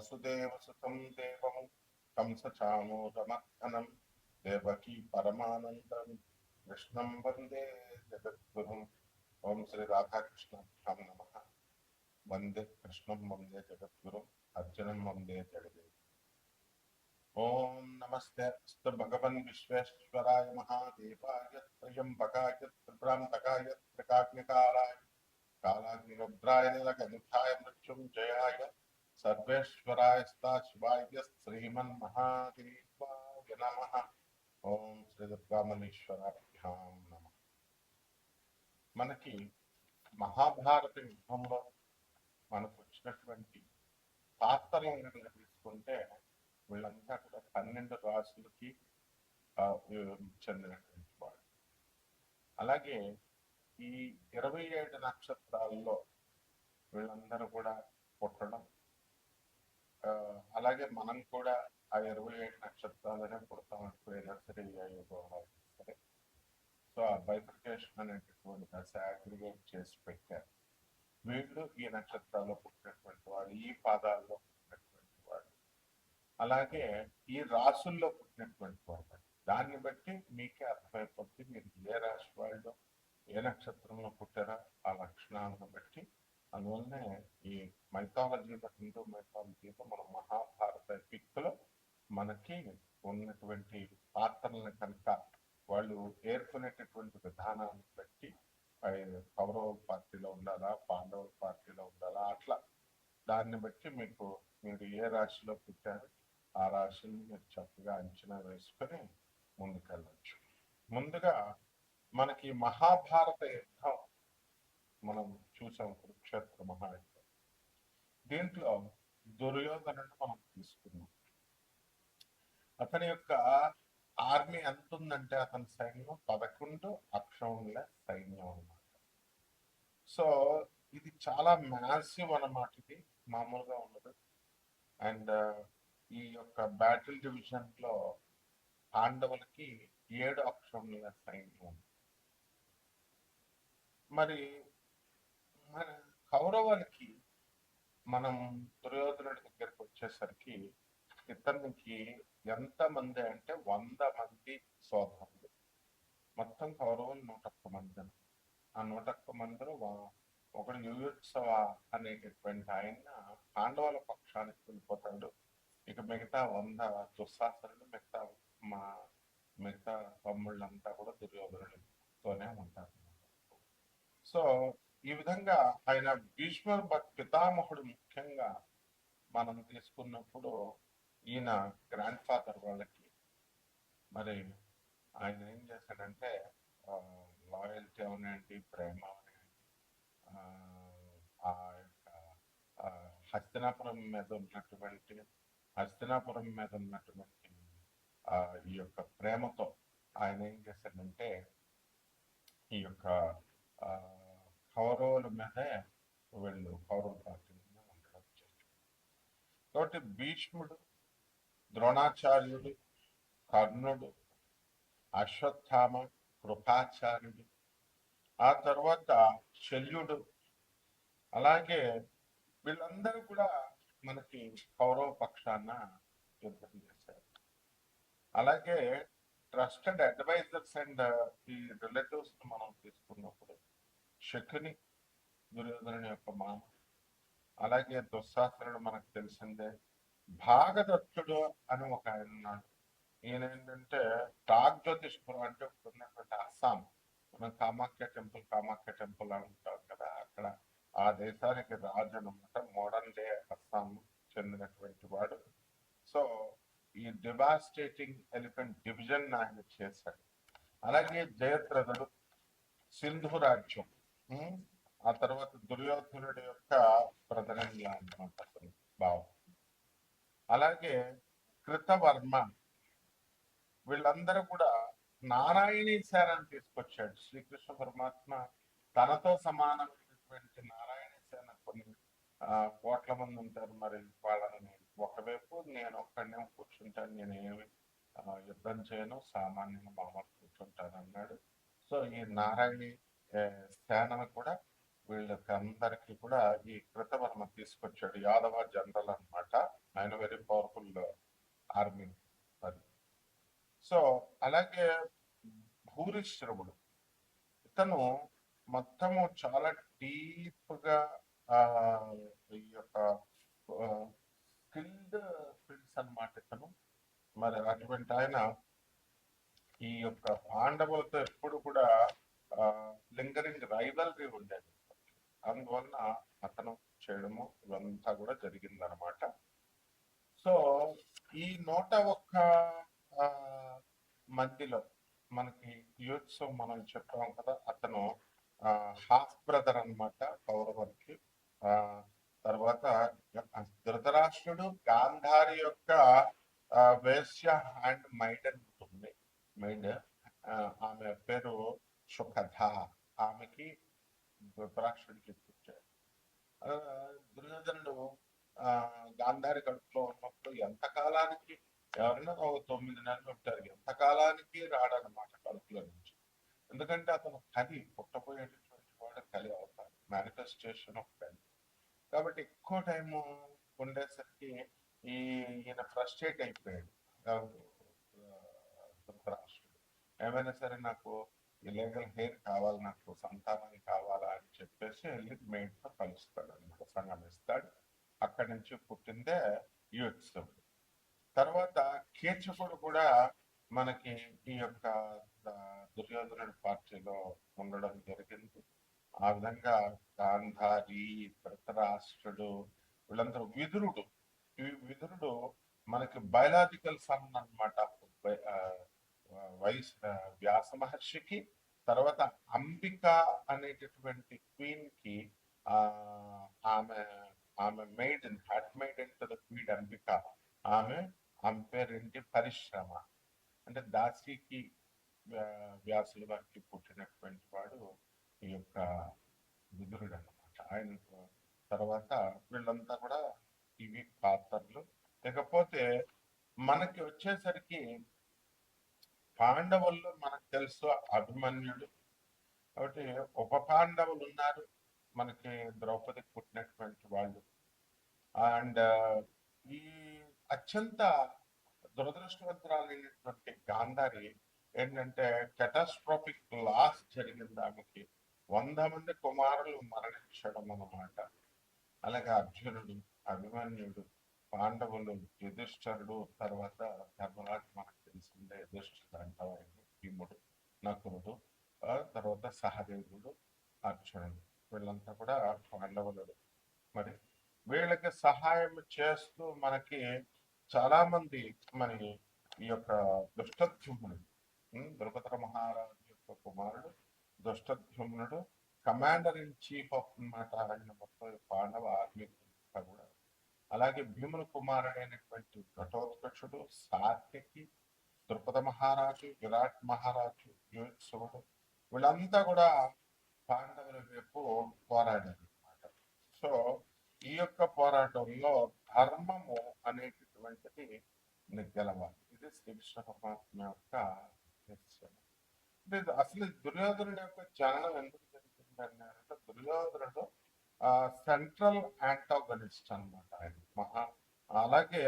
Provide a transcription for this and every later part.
వసుదేవసుతం దేవం కంసచామూరమర్దనం దేవకీ పరమానందం కృష్ణం వందే జగద్గురుం. ఓం శ్రీ రాధాకృష్ణాభ్యాం నమః. వందే కృష్ణం వందే జగద్గురుం అర్జునం వందే జగదే. ఓం నమస్తే అస్తు భగవన్ విశ్వేశ్వరాయ మహాదేవాయ త్రయంబకాయ త్రిపురాంతకాయ త్రికాగ్నికారాయ కాలాగ్నిరుద్రాయ నీలకంఠాయ మృత్యుంజయాయ సర్వేశ్వరాయ శివాయ శ్రీమన్మహాదేవాయ నమః. ఓం శ్రీ దుర్గామణీశ్వరాభ్యాం నమః. మనకి మహాభారత యుద్ధంలో మనకు వచ్చినటువంటి పాత్రలను తీసుకుంటే వీళ్ళంతా కూడా 12 రాసులకి చెందినటువంటి వాళ్ళు. అలాగే ఈ 27 నక్షత్రాల్లో వీళ్ళందరూ కూడా పుట్టడం, అలాగే మనం కూడా ఆ 27 నక్షత్రాలనే పుడతాం అనుకునేదా సరే సరే. సో ఆ బైఫర్కేషన్ అనేటటువంటి దశ అగ్రిగేట్ చేసి పెట్టారు. వీళ్ళు ఈ నక్షత్రాల్లో పుట్టినటువంటి వాళ్ళు, ఈ పాదాల్లో పుట్టినటువంటి వాళ్ళు, అలాగే ఈ రాసుల్లో పుట్టినటువంటి వాళ్ళు. దాన్ని బట్టి మీకే అర్థమైపోతుంది మీరు ఏ రాశి వాళ్ళు ఏ నక్షత్రంలో పుట్టారో ఆ లక్షణాలను బట్టి. అందువల్లనే ఈ మైథాలజీలో, హిందూ మైథాలజీలో మన మహాభారత ఎపిక్లో మనకి ఉన్నటువంటి పాత్రలను కనుక వాళ్ళు ఏర్కొనేటటువంటి విధానాన్ని బట్టి కౌరవ పార్టీలో ఉండాలా, పాండవుల పార్టీలో ఉండాలా, అట్లా దాన్ని బట్టి మీకు మీరు ఏ రాశిలో పుట్టారో ఆ రాశిని మీరు చక్కగా అంచనా వేసుకొని ముందుకెళ్ళచ్చు. ముందుగా మనకి మహాభారత యుద్ధం మనం చూసాం, కురుక్షేత్ర మహాయుద్ధం. దీంట్లో దుర్యోధనుడు మనం తీసుకున్నాం. అతని యొక్క ఆర్మీ ఎంత ఉందంటే అతని సైన్యం 11 అక్షౌహిణుల సైన్యం అన్నమాట. సో ఇది చాలా మ్యాసివ్ అన్నమాట. ఇది మామూలుగా ఉండదు. అండ్ ఈ యొక్క బ్యాటిల్ డివిజన్ లో పాండవులకి 7 అక్షౌహిణుల సైన్యం. మరి మన కౌరవులకి మనం దుర్యోధనుడి దగ్గరికి వచ్చేసరికి ఇతనికి ఎంతమంది అంటే 100 మంది సోదరులు. మొత్తం కౌరవులు 101 మంది. ఆ 101 మందిలో ఒకడు యుయుత్సవ అనేటటువంటి ఆయన పాండవుల పక్షానికి వెళ్ళిపోతాడు. ఇక మిగతా 100 దుస్సాహసులు, మిగతా తమ్ముళ్ళంతా కూడా దుర్యోధనుడితోనే ఉంటారు. సో ఈ విధంగా ఆయన భీష్మ పితామహుడు ముఖ్యంగా మనం తీసుకున్నప్పుడు ఈయన గ్రాండ్ ఫాదర్ వాళ్ళకి మరి ఆయన ఏం చేశాడంటే లాయల్టీ అవనండి, ప్రేమ అవనండి, ఆ యొక్క హస్తినాపురం మీద ఉన్నటువంటి ఈ యొక్క ప్రేమతో ఆయన ఏం చేశాడంటే ఈ యొక్క కౌరవుల మీదే కౌరవ పార్టీ మీద ఉండడం చేశాడు. కాబట్టి భీష్ముడు, ద్రోణాచార్యుడు, కర్ణుడు, అశ్వత్థామ, కృపాచార్యుడు, ఆ తర్వాత శల్యుడు, అలాగే వీళ్ళందరూ కూడా మనకి కౌరవ పక్షాన యుద్ధం చేశారు. అలాగే ట్రస్టెడ్ అడ్వైజర్స్ అండ్ ఈ రిలేటివ్స్ మనం తీసుకున్నప్పుడు శకుని దుర్యోధనుని యొక్క మామ, అలాగే దుస్సాహసుడు మనకు తెలిసిందే. భాగదత్తుడు అని ఒక ఆయన ఉన్నాడు. ఈయన ఏంటంటే ప్రాగ్జ్యోతిష్పురం అంటే ఉన్నటువంటి అస్సాం, మనం కామాఖ్య టెంపుల్ అంటాం కదా, అక్కడ ఆ దేశానికి రాజు అనమాట. మోడర్న్ డే అస్సాం చెందినటువంటి వాడు. సో ఈ డివాస్టేటింగ్ ఎలిఫెంట్ డివిజన్ ఆయన చేశాడు. అలాగే జయద్రథుడు సింధు రాజ్యం, ఆ తర్వాత దుర్యోధనుడి యొక్క ప్రధానంగా అన్నమాట అతను భావం. అలాగే కృతవర్మ, వీళ్ళందరూ కూడా నారాయణీ సేనని తీసుకొచ్చాడు. శ్రీకృష్ణ పరమాత్మ తనతో సమానమైనటువంటి నారాయణీ సేన కొన్ని కోట్ల మంది ఉంటారు. మరి వాళ్ళని ఒకవైపు నేను ఒక్కడనే కూర్చుంటాను, నేనేమి యుద్ధం చేయను, సామాన్యంగా మామూలు కూర్చుంటాను అన్నాడు. సో ఈ నారాయణి సేనను కూడా వీళ్ళకి అందరికీ కూడా ఈ కృతవర్మ తీసుకొచ్చాడు. యాదవ జనరల్ అనమాట. ఆయన వెరీ పవర్ఫుల్ ఆర్మీ అది. సో అలాగే భూరిశ్రవుడు, ఇతను మొత్తము చాలా డీప్ గా ఆ ఈ యొక్క స్కిల్డ్ ఫీల్డ్స్ అన్నమాట ఇతను. మరి అటువంటి ఆయన ఈ యొక్క పాండవులతో ఎప్పుడు కూడా లింగరింగ్ రైవల్రీ ఉండేది. అందువలన అతను చేయడము ఇవంతా కూడా జరిగిందనమాట. సో ఈ 101 మందిలో మనకి యూత్స్ మనం చెప్పాం కదా, అతను హాఫ్ బ్రదర్ అనమాట కౌరవులకి. తర్వాత ధృతరాష్ట్రుడు గాంధారి యొక్క వేశ్య అండ్ మైడన్ ఉంటుంది. మైడ్ ఆమె పేరు సుఖధ. ఆమెకి ధృతరాష్ట్రుడికి పుట్టాడు. దుర్యోధనుడు గాంధారి కడుపులో ఉన్నప్పుడు ఎంతకాలానికి, ఎవరైనా ఒక 9 నెలలు ఉంటారు, ఎంతకాలానికి రాడనమాట కడుపులో నుంచి. ఎందుకంటే అతను కలి, పుట్టబోయేటటువంటి వాడు కలి అవుతాడు, మేనిఫెస్టేషన్ ఆఫ్ కలి. కాబట్టి ఎక్కువ టైము ఉండేసరికి ఈయన ఫ్రస్ట్రేట్ అయిపోయాడు ధృతరాష్ట్రుడు. ఏమైనా సరే నాకు ఇల్లీగల్ హెయిర్ కావాలి, నాకు సంతానం కావాలా అని చెప్పేసి వెళ్ళి మేడ్తో కలుస్తాడు అనమాట, సంగమిస్తాడు. అక్కడి నుంచి పుట్టిందే యుత్సుడు. తర్వాత కీచకుడు కూడా మనకి ఈ యొక్క దుర్యోధనుడి పార్టీలో ఉండడం జరిగింది. ఆ విధంగా గాంధారి, ధృతరాష్ట్రుడు, వీళ్ళందరూ విదురుడు. ఈ విదురుడు మనకి బయలాజికల్ సన్ అనమాట వ్యాస మహర్షికి. తర్వాత అంబిక అనేటటువంటి క్వీన్ కి ఆమె ఆమె maiden, had maiden to the queen Ambika. ఆమె పేరేంటి పరిశ్రమ, అంటే దాసికి వ్యాసుల వారికి పుట్టినటువంటి వాడు ఈ యొక్క విదురుడు అనమాట. ఆయన తర్వాత వీళ్ళంతా కూడా ఇవి పాత్రలు. లేకపోతే మనకి వచ్చేసరికి పాండవుల్లో మనకు తెలుసు అభిమన్యుడు. కాబట్టి ఉప పాండవులు ఉన్నారు మనకి, ద్రౌపదికి పుట్టినటువంటి వాళ్ళు. అండ్ ఈ అత్యంత దురదృష్టవంతురాలైనటువంటి గాంధారి ఏంటంటే కెటాస్ట్రాఫిక్ లాస్ జరిగింది ఆమెకి. 100 మంది కుమారులు మరణించడం అన్నమాట. అలాగే అర్జునుడు, అభిమన్యుడు, పాండవులు, యుధిష్ఠరుడు, తర్వాత ధర్మరాజు మనకు తెలిసిందే, యుధిష్ఠుడు అంటారు, భీముడు, నకులుడు, తర్వాత సహదేవుడు, అర్జునుడు, వీళ్ళంతా కూడా పాండవులు. మరి వీళ్ళకి సహాయం చేస్తూ మనకి చాలా మంది మరి ఈ యొక్క దుష్టద్యుమ్నుడు, ద్రుపద మహారాజు యొక్క కుమారుడు దుష్టద్యుమ్నుడు కమాండర్ ఇన్ చీఫ్ ఆఫ్ అన్నమాట ఆయన మొత్తం పాండవ ఆర్మీ కూడా. అలాగే భీముల కుమారుడైనటువంటి ఘటోత్కచుడు, సాత్యకి, ద్రుపద మహారాజు, విరాట్ మహారాజు, యుత్సుడు, వీళ్ళంతా కూడా పాండవుల వైపు పోరాడారు అనమాట. సో ఈ యొక్క పోరాటంలో ధర్మము అనేటటువంటిది గెలవాలి. ఇది శ్రీకృష్ణ పరమాత్మ యొక్క నిశ్చయం. అసలు దుర్యోధనుడి యొక్క జననం ఎందుకు జరిగిందని అంటే, దుర్యోధనుడు సెంట్రల్ యాంటాగనిస్ట్ అనమాట ఆయన. అలాగే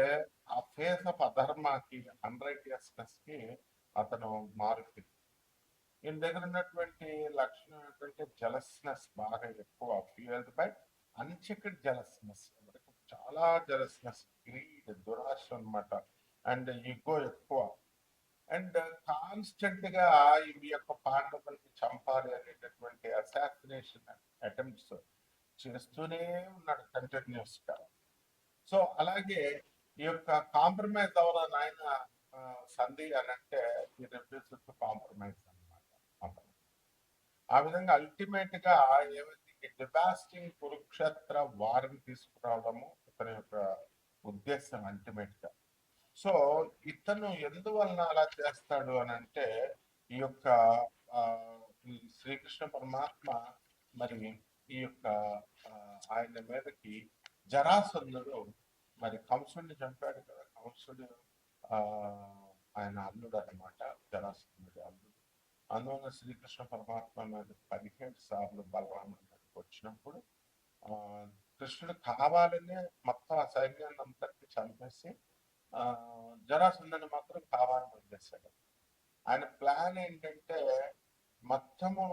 ఆ ఫేస్ ఆఫ్ అధర్మాకి, అన్రైటియస్నెస్ కి అతను మారుతి. ఈయన దగ్గర ఉన్నటువంటి లక్షణం ఏంటంటే జలస్నెస్ బాగా ఎక్కువ, ఫ్యూయల్డ్ బై అన్చెక్డ్ జలస్నెస్. చాలా జలస్నెస్, గ్రీడ్, దురాశ అనమాట, అండ్ ఈగో ఎక్కువ. అండ్ కాన్స్టెంట్ గా ఈ యొక్క పాండవుల్ని చంపాలి అనేటటువంటి అసాసినేషన్ అటెంప్ట్స్ చేస్తూనే ఉన్నాడు కంటిన్యూస్ గా. సో అలాగే ఈ యొక్క కాంప్రమైజ్ అవ్వాలని ఆయన సంధి అని అంటే ఈ రిఫ్యూజ్ కాంప్రమైజ్ అనమాట. ఆ విధంగా అల్టిమేట్ గా ఏమైంది, డివాస్టింగ్ కురుక్షేత్ర వారిని తీసుకురావడము ఇతని యొక్క ఉద్దేశం అల్టిమేట్ గా. సో ఇతను ఎందువలన అలా చేస్తాడు అని అంటే, ఈ యొక్క శ్రీకృష్ణ పరమాత్మ మరి ఈ యొక్క ఆయన మీదకి జరాసంధుడు మరి కంసుడిని చంపాడు కదా, కంసుడు ఆయన అల్లుడు అనమాట, జరాసంధుడి అల్లుడు. అందువల్ల శ్రీకృష్ణ పరమాత్మ మీద 17 సార్లు బలరాముడి మీదకి వచ్చినప్పుడు కృష్ణుడు కావాలనే మొత్తం ఆ సైన్యాన్ని అంతటిని చంపేసి ఆ జరాసంధుని మాత్రం కావాలని వదిలేశాడు. ఆయన ప్లాన్ ఏంటంటే మొత్తము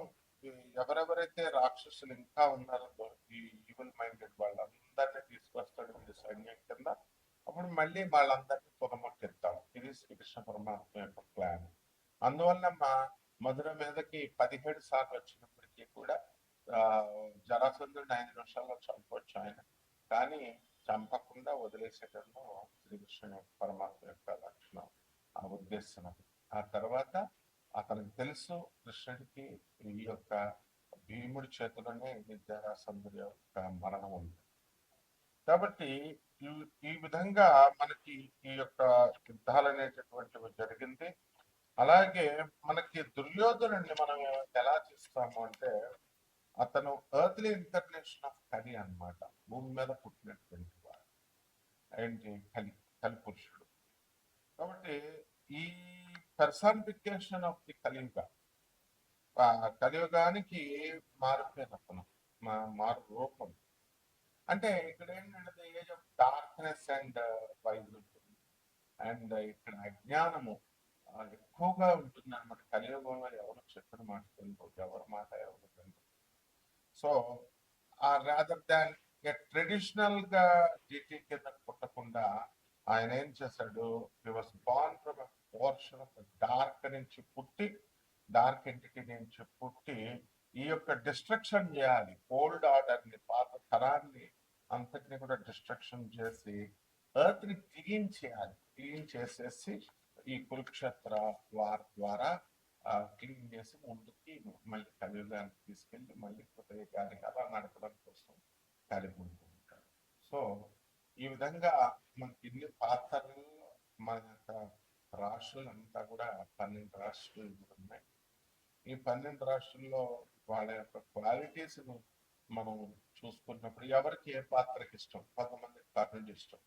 ఎవరెవరైతే రాక్షసులు ఇంకా ఉన్నారో ఈ ఈవిల్ మైండెడ్ వాళ్ళందరినీ తీసుకొస్తాడు వీడి సైన్యం కింద. అప్పుడు మళ్ళీ వాళ్ళందరినీ తుదముట్టిద్దాం. ఇది శ్రీకృష్ణ పరమాత్మ యొక్క ప్లాన్. అందువల్ల మా మధుర మీదకి 17 సార్లు వచ్చినప్పటికీ కూడా జరాసంధుడిని 5 నిమిషాల్లో చంపవచ్చు ఆయన, కానీ చంపకుండా వదిలేసేటంలో శ్రీకృష్ణ పరమాత్మ యొక్క లక్షణం, ఆ ఉద్దేశం. ఆ తర్వాత అతనికి తెలుసు కృష్ణుడికి ఈ యొక్క భీముడి చేతులోనే జరాసంధుడి యొక్క మరణం ఉంది. కాబట్టి ఈ విధంగా మనకి ఈ యొక్క యుద్ధాలు అనేటటువంటివి జరిగింది. అలాగే మనకి దుర్యోధనుడిని మనం ఎలా చూస్తాము అంటే అతను ఎర్త్లీ ఇంటర్నేషన్ ఆఫ్ కలి అన్నమాట. భూమి మీద పుట్టినటువంటి వాడు ఏంటి కలి పురుషుడు. కాబట్టి ఈ పర్సానిఫికేషన్ ఆఫ్ ది కలియుగ, కలియుగానికి మారిపోయిన అతను మారు రూపం. అంటే ఇక్కడ ఏంటంటే age of darkness and wise ఉంటుంది, అండ్ ఇక్కడ అజ్ఞానము ఎక్కువగా ఉంటుంది అనమాట. కలియుగంలో ఎవరు చెప్పిన మాట తెలియదు, ఎవరి మాట ఎవరు తెలియదు. సో రాదర్ దాన్ ట్రెడిషనల్ గా జీటీ కింద పుట్టకుండా ఆయన ఏం చేశాడు, he was Born from a portion of dark నుంచి పుట్టి, డార్క్ ఎంటిటీ నుంచి పుట్టి ఈ యొక్క డిస్ట్రక్షన్ చేయాలి. ఓల్డ్ ఆర్డర్ ని, పాత తరాన్ని అంతటిని కూడా డిస్ట్రక్షన్ చేసి ఎర్త్ ని క్లీన్ చేయాలి. క్లీన్ చేసేసి ఈ కురుక్షేత్ర వార్ ద్వారా క్లీన్ చేసి ముందుకి మళ్ళీ కలియుగానికి తీసుకెళ్ళి మళ్ళీ కృతయుగానికి అలా నడపడం కోసం కలిపి ఉంటాడు. సో ఈ విధంగా మనకి ఇన్ని పాత్రల్లో మన యొక్క రాష్ట్రాలు అంతా కూడా 12 రాష్ట్రాలు ఉన్నాయి. ఈ 12 రాష్ట్రాల్లో వాళ్ళ యొక్క క్వాలిటీస్ మనం చూసుకున్నప్పుడు ఎవరికి ఏ పాత్రకి ఇష్టం. కొంతమంది కర్ణుడి ఇష్టం,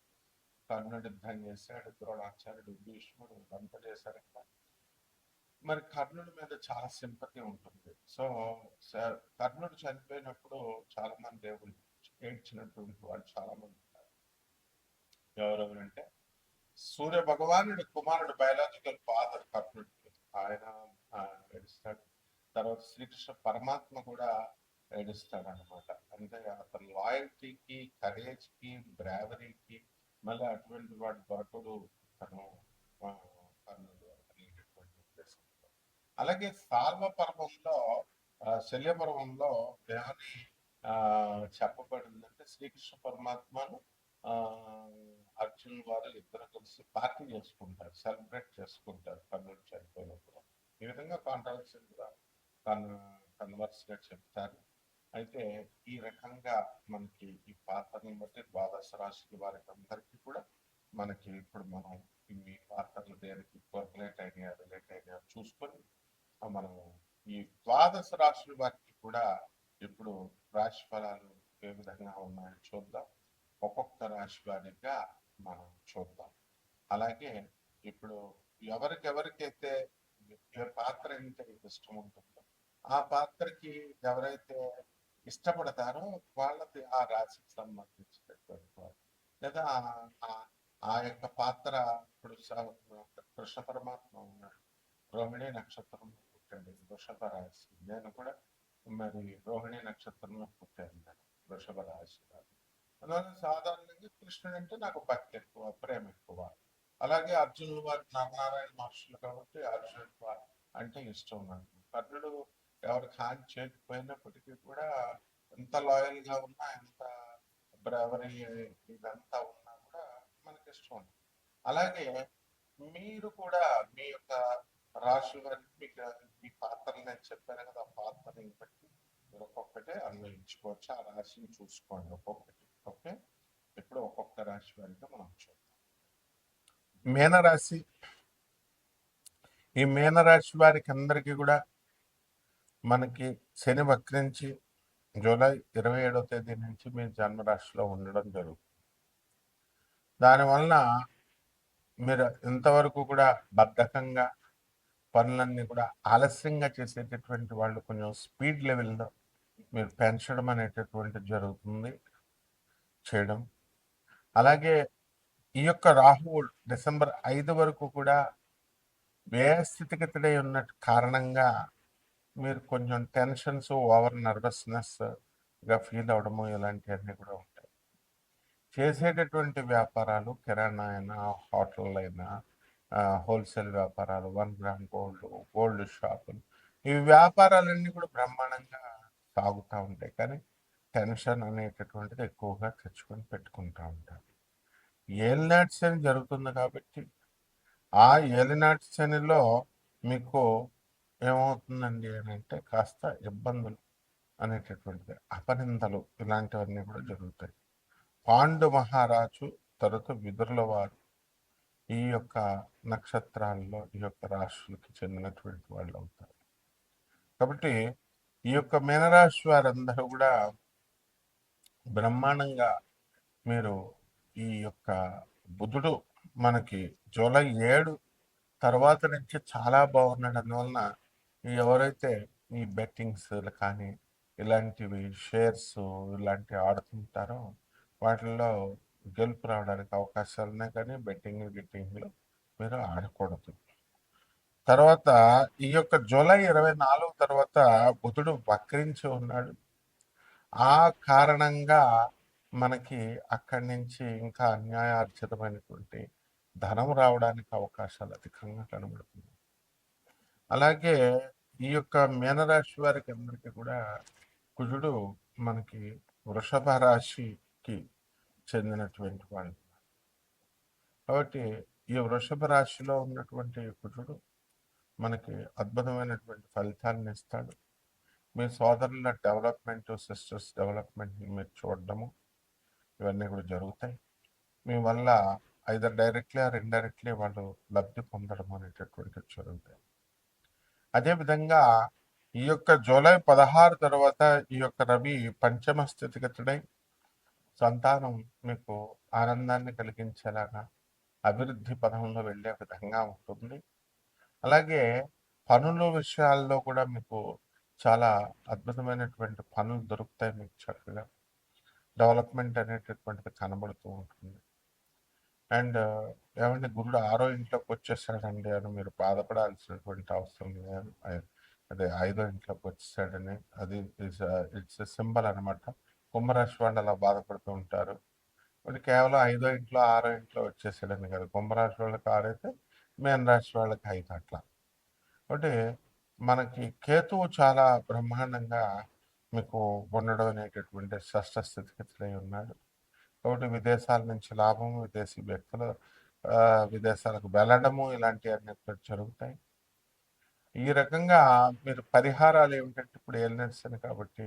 కర్ణుడు యుద్ధం చేశాడు, ద్రోణాచార్యుడు, భీష్ముడు అంతా చేశారు కదా. మరి కర్ణుడి మీద చాలా సింపతి ఉంటుంది. సో కర్ణుడు చనిపోయినప్పుడు చాలా మంది దేవుడు ఏడ్చినటువంటి వాళ్ళు చాలా మంది ఉన్నారు. ఎవరెవరంటే సూర్య భగవానుడి కుమారుడు, బయలాజికల్ ఫాదర్ కర్ణుడికి, ఆయన ఏడుస్తాడు. తర్వాత శ్రీకృష్ణ పరమాత్మ కూడా ఏడుస్తాడు అనమాట. అంటే అతని లాయల్టీకి, కరేజ్ కి, బ్రావరీకి మళ్ళీ అటువంటి వాడు దొరకడు తను కర్ణుడు అనేటటువంటి ఉద్దేశంతో. అలాగే సాల్వ పర్వంలో, శల్యపర్వంలో ఏమని చెప్పబడిందంటే శ్రీకృష్ణ పరమాత్మను అర్జున్ వారు ఇద్దరు కలిసి పార్టీ చేసుకుంటారు, సెలబ్రేట్ చేసుకుంటారు కర్ణుడు చనిపోయినప్పుడు. ఈ విధంగా కాంట్రవర్సల్ గా కన్వర్స్ గా చెప్తారు. అయితే ఈ రకంగా మనకి ఈ పాత్రని బట్టి ద్వాదశ రాశి వారికి అందరికీ కూడా మనకి ఇప్పుడు మనం ఈ పాత్రలు దేనికి కోరిలేట్ అయినా రిలేట్ అయినా చూసుకొని మనం ఈ ద్వాదశ రాశుల వారికి కూడా ఇప్పుడు రాశి ఫలాలు ఏ విధంగా ఉన్నాయో చూద్దాం. ఒక్కొక్క రాశి వారిగా మనం చూద్దాం. అలాగే ఇప్పుడు ఎవరికైతే ఏ పాత్ర అంటే ఇష్టం ఉంటుందో ఆ పాత్రకి ఎవరైతే ఇష్టపడతారో వాళ్ళది ఆ రాశికి సంబంధించినటువంటి వారు, లేదా ఆ యొక్క పాత్ర. ఇప్పుడు కృష్ణ పరమాత్మ ఉన్నాడు, రోహిణి నక్షత్రంలో పుట్టాడు, వృషభ రాశి. నేను కూడా మరి రోహిణి నక్షత్రంలో పుట్టాను, నేను వృషభ రాశి. అందువల్ల సాధారణంగా కృష్ణుడు అంటే నాకు భక్తి ఎక్కువ, ప్రేమ ఎక్కువ. అలాగే అర్జునుడు వారు నారాయణ మహర్షులు కాబట్టి అర్జునుడు అంటే ఇష్టం నాకు. కర్ణుడు ఎవరికి హాని చేయకపోయినప్పటికీ కూడా ఎంత లాయల్ గా ఉన్నా, ఎంత బ్రావరీ ఇదంతా ఉన్నా కూడా మనకి ఇష్టం ఉంటుంది. అలాగే మీరు కూడా మీ యొక్క రాశి వారికి మీకు ఈ పాత్రలు నేను చెప్పాను కదా, ఆ పాత్రని బట్టి మీరు ఒక్కొక్కటే అన్వయించుకోవచ్చు. ఆ రాశిని చూసుకోండి ఒక్కొక్కటి. ఓకే, ఇప్పుడు ఒక్కొక్క రాశి వారిగా మనం చూద్దాం. మీనరాశి. ఈ మీనరాశి వారికి అందరికీ కూడా మనకి శని వక్రించి జూలై 27వ తేదీ నుంచి మీ జన్మరాశిలో ఉండడం జరుగుతుంది. దానివల్ల మీరు ఇంతవరకు కూడా బద్ధకంగా పనులన్నీ కూడా ఆలస్యంగా చేసేటటువంటి వాళ్ళు కొంచెం స్పీడ్ లెవెల్లో మీరు పెంచడం అనేటటువంటి జరుగుతుంది. చేయడం. అలాగే ఈ యొక్క రాహువు డిసెంబర్ 5 వరకు కూడా వ్యయ స్థితిగతుడై ఉన్న కారణంగా మీరు కొంచెం టెన్షన్స్, ఓవర్ నర్వస్నెస్గా ఫీల్ అవడము ఇలాంటివన్నీ కూడా ఉంటాయి. చేసేటటువంటి వ్యాపారాలు కిరాణా అయినా, హోటల్ అయినా, హోల్సేల్ వ్యాపారాలు, 1 గ్రామ్ గోల్డ్ షాపులు, ఈ వ్యాపారాలన్నీ కూడా బ్రహ్మాండంగా సాగుతూ ఉంటాయి. కానీ టెన్షన్ అనేటటువంటిది ఎక్కువగా తెచ్చుకొని పెట్టుకుంటూ ఉంటారు. ఏలినాటి శని జరుగుతుంది కాబట్టి ఆ ఏలినాటి శనిలో మీకు ఏమవుతుందండి అని అంటే కాస్త ఇబ్బందులు అనేటటువంటిది, అపనిందలు ఇలాంటివన్నీ కూడా జరుగుతాయి. పాండు మహారాజు తరువాత విదురుల వారు ఈ యొక్క నక్షత్రాల్లో ఈ యొక్క రాశులకి చెందినటువంటి వాళ్ళు అవుతారు. కాబట్టి ఈ యొక్క మీనరాశి వారందరూ కూడా బ్రహ్మాండంగా మీరు ఈ యొక్క బుధుడు మనకి జూలై 7 తర్వాత నుంచి చాలా బాగున్నాడు. అందువలన ఎవరైతే ఈ బెట్టింగ్స్ కానీ ఇలాంటివి షేర్స్ ఇలాంటివి ఆడుతుంటారో వాటిల్లో గెలుపు రావడానికి అవకాశాలు ఉన్నాయి. కానీ గిట్టింగ్లో మీరు ఆడకూడదు. తర్వాత ఈ యొక్క జూలై 24 తర్వాత బుధుడు వక్రించి ఉన్నాడు. ఆ కారణంగా మనకి అక్కడి నుంచి ఇంకా అన్యాయార్జితమైనటువంటి ధనం రావడానికి అవకాశాలు అధికంగా కనబడుతుంది. అలాగే ఈ యొక్క మీనరాశి వారికి అందరికీ కూడా కుజుడు మనకి వృషభ రాశికి చెందినటువంటి వాళ్ళు. కాబట్టి ఈ వృషభ రాశిలో ఉన్నటువంటి కుజుడు మనకి అద్భుతమైనటువంటి ఫలితాలను ఇస్తాడు. మీ సోదరుల డెవలప్మెంట్, సిస్టర్స్ డెవలప్మెంట్ని మీరు చూడడము ఇవన్నీ కూడా జరుగుతాయి. మీ వల్ల ఐదర్ డైరెక్ట్లీ ఆర్ ఇండైరెక్ట్లీ వాళ్ళు లబ్ధి పొందడం అనేటటువంటివి జరుగుతాయి. అదేవిధంగా ఈ యొక్క జూలై 16 తర్వాత ఈ యొక్క రవి పంచమ స్థితిగతుడై సంతానం మీకు ఆనందాన్ని కలిగించేలాగా అభివృద్ధి పదంలో వెళ్ళే విధంగా ఉంటుంది. అలాగే పనుల విషయాల్లో కూడా మీకు చాలా అద్భుతమైనటువంటి పనులు దొరుకుతాయి. మీకు చక్కగా డెవలప్మెంట్ అనేటటువంటిది కనబడుతూ ఉంటుంది. అండ్ ఏమంటే గురుడు 6వ ఇంట్లోకి వచ్చేసాడండి అని మీరు బాధపడాల్సినటువంటి అవసరం లేదు. అదే 5వ ఇంట్లోకి వచ్చేసాడని అది ఇట్స్ సింబల్ అనమాట. కుంభరాశి వాళ్ళు అలా బాధపడుతూ ఉంటారు. మరి కేవలం 5వ ఇంట్లో 6వ ఇంట్లో వచ్చేసాడని కదా. కుంభరాశి వాళ్ళకి 6 అయితే మీన రాశి వాళ్ళకి 5 అట్లా. కాబట్టి మనకి కేతువు చాలా బ్రహ్మాండంగా మీకు ఉండడం అనేటటువంటి షష్ఠ స్థితిగతులై ఉన్నాడు. కాబట్టి విదేశాల నుంచి లాభము, విదేశీ వ్యక్తులు విదేశాలకు వెళ్ళడము ఇలాంటివన్నీ జరుగుతాయి. ఈ రకంగా మీరు పరిహారాలు ఏమిటంటే ఇప్పుడు ఏలినాటి శని కాబట్టి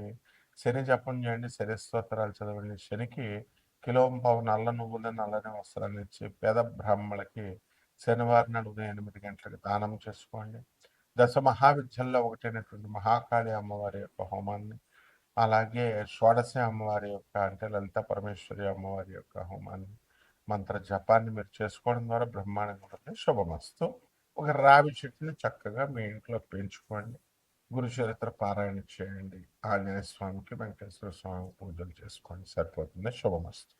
శని జపం చేయండి, శని స్తోత్రాలు చదవండి. శనికి కిలోంపావు నల్ల నువ్వులు, నల్లని వస్త్రాలు ఇచ్చి పేద బ్రాహ్మణులకి శనివారం నాడు ఉదయం 8 గంటలకు దానం చేసుకోండి. దశ మహావిద్యల్లో ఒకటైనటువంటి మహాకాళి అమ్మవారి యొక్క హోమాన్ని, అలాగే షోడశ అమ్మవారి యొక్క అంటే లలిత పరమేశ్వరి అమ్మవారి యొక్క హోమాన్ని, మంత్ర జపాన్ని మీరు చేసుకోవడం ద్వారా బ్రహ్మాండంగా ఉంటుంది. శుభమస్తు. ఒక రావి చెట్టుని చక్కగా మీ ఇంట్లో పెంచుకోండి. గురు చరిత్ర పారాయణ చేయండి. ఆంజనేయ స్వామికి, వెంకటేశ్వర స్వామి పూజలు చేసుకోండి, సరిపోతుంది. శుభమస్తు.